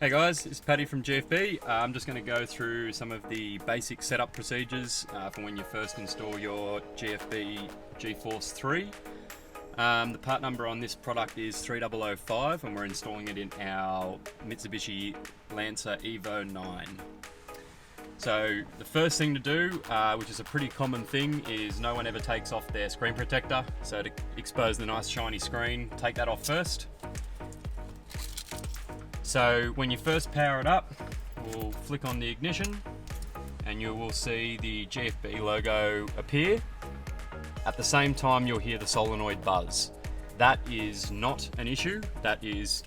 Hey guys, it's Paddy from GFB. I'm just going to go through some of the basic setup procedures for when you first install your GFB GeForce 3. The part number on this product is 3005 and we're installing it in our Mitsubishi Lancer Evo 9. So the first thing to do, which is a pretty common thing, is no one ever takes off their screen protector. So to expose the nice shiny screen, take that off first. So when you first power it up, we'll flick on the ignition and you will see the GFB logo appear. At the same time, you'll hear the solenoid buzz. That is not an issue. That is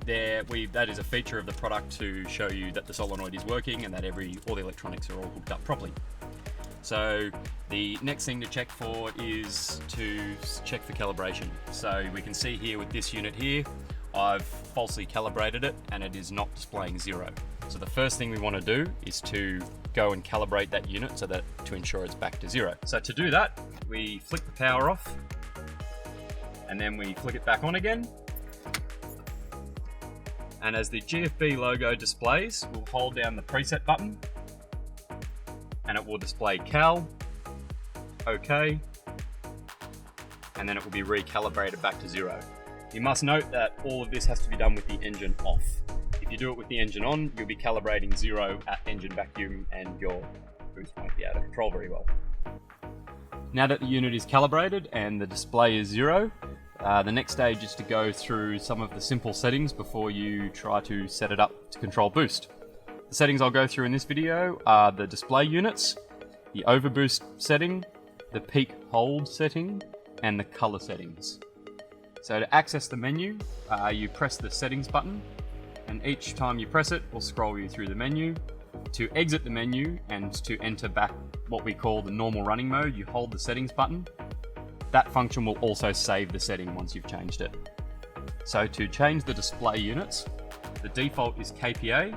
a feature of the product to show you that the solenoid is working and that all the electronics are all hooked up properly. So the next thing to check for is to check for calibration. So we can see here with this unit here, I've falsely calibrated it and it is not displaying 0. So the first thing we want to do is to go and calibrate that unit to ensure it's back to 0. So to do that, we flick the power off and then we flick it back on again. And as the GFB logo displays, we'll hold down the preset button and it will display cal, OK, and then it will be recalibrated back to 0. You must note that all of this has to be done with the engine off. If you do it with the engine on, you'll be calibrating 0 at engine vacuum and your boost won't be able to control very well. Now that the unit is calibrated and the display is 0, the next stage is to go through some of the simple settings before you try to set it up to control boost. The settings I'll go through in this video are the display units, the overboost setting, the peak hold setting, and the color settings. So to access the menu, you press the settings button, and each time you press it, will scroll you through the menu. To exit the menu and to enter back what we call the normal running mode, you hold the settings button. That function will also save the setting once you've changed it. So to change the display units, the default is KPA.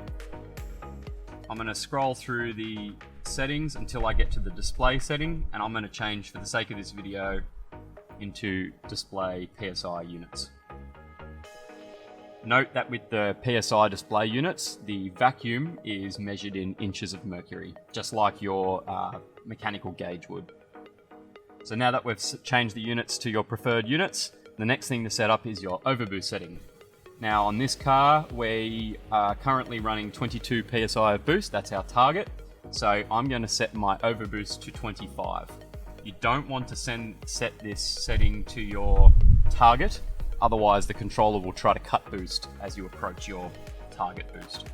I'm going to scroll through the settings until I get to the display setting, and I'm going to change, for the sake of this video, into display PSI units. Note that with the PSI display units, the vacuum is measured in inches of mercury, just like your mechanical gauge would. So now that we've changed the units to your preferred units, the next thing to set up is your overboost setting. Now on this car, we are currently running 22 PSI of boost, that's our target. So I'm going to set my overboost to 25. You don't want to set this setting to your target, otherwise the controller will try to cut boost as you approach your target boost.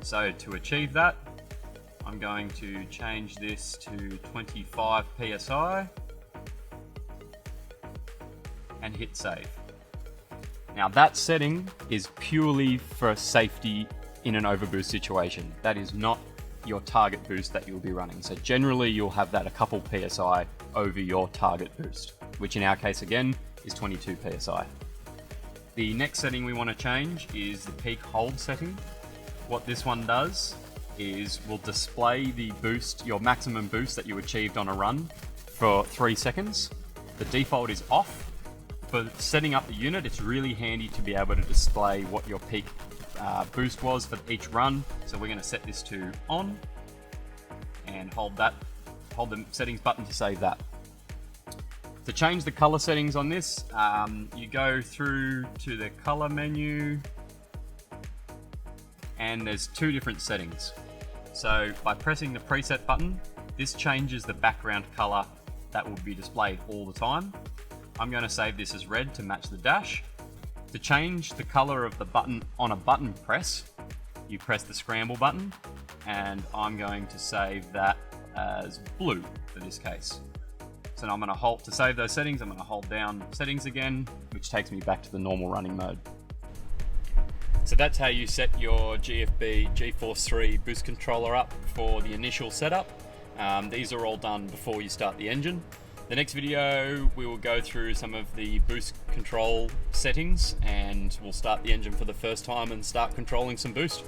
So to achieve that, I'm going to change this to 25 PSI and hit save. Now that setting is purely for safety in an overboost situation. That is not your target boost that you'll be running. So generally you'll have that a couple PSI over your target boost, which in our case again is 22 PSI. The next setting we want to change is the peak hold setting. What this one does is will display the boost, your maximum boost that you achieved on a run for 3 seconds. The default is off. For setting up the unit, it's really handy to be able to display what your peak boost was for each run. So we're going to set this to on and hold the settings button to save that. To change the color settings on this, you go through to the color menu and there's 2 different settings. So by pressing the preset button, this changes the background color that will be displayed all the time. I'm going to save this as red to match the dash. To change the color of the button on a button press, you press the scramble button, and I'm going to save that as blue for this case. So now I'm going to hold, to save those settings, I'm going to hold down settings again, which takes me back to the normal running mode. So that's how you set your GFB GeForce 3 boost controller up for the initial setup. These are all done before you start the engine. The next video, we will go through some of the boost control settings and we'll start the engine for the first time and start controlling some boost.